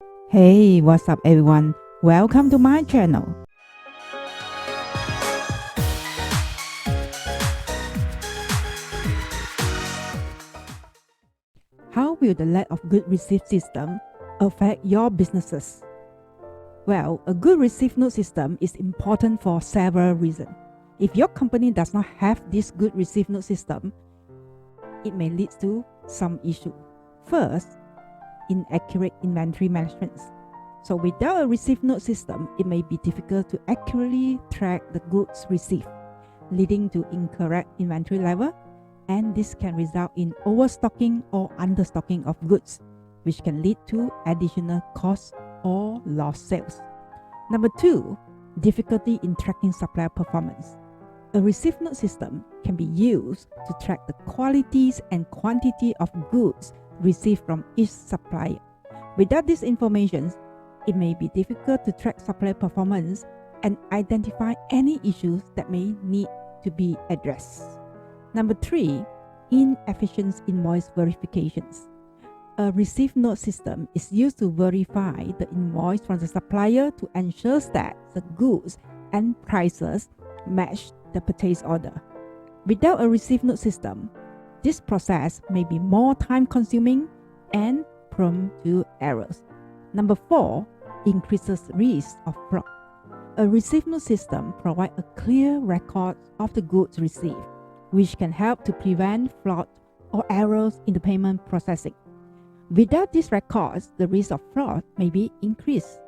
Hey, what's up everyone? Welcome to my channel. How will the lack of good receipt system affect your businesses? Well, a good receipt note system is important for several reasons. If your company does not have this good receipt note system, it may lead to some issue. First, inaccurate inventory management. So without a receipt note system, it may be difficult to accurately track the goods received, leading to incorrect inventory level, and this can result in overstocking or understocking of goods, which can lead to additional costs or lost sales. Number 2, difficulty in tracking supplier performance. A receipt note system can be used to track the qualities and quantity of goods received from each supplier. Without this information, it may be difficult to track supplier performance and identify any issues that may need to be addressed. Number 3, inefficient invoice verifications. A receipt note system is used to verify the invoice from the supplier to ensure that the goods and prices match the purchase order. Without a receipt note system, this process may be more time-consuming and prone to errors. Number 4, increases risk of fraud. A receipt note system provides a clear record of the goods received, which can help to prevent fraud or errors in the payment processing. Without these records, the risk of fraud may be increased.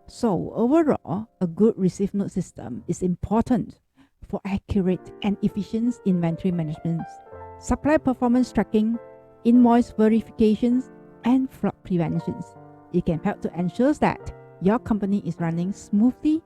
So overall, a good receipt note system is important for accurate and efficient inventory management, supply performance tracking, invoice verifications, and fraud preventions. It can help to ensure that your company is running smoothly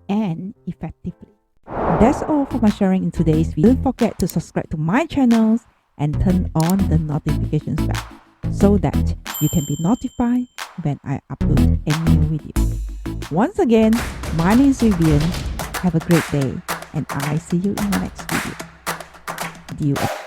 and effectively. That's all for my sharing in today's video. Don't forget to subscribe to my channels and turn on the notifications bell so that you can be notified when I upload a new video. Once again, my name is Vivienne. Have a great day and I see you in the next video.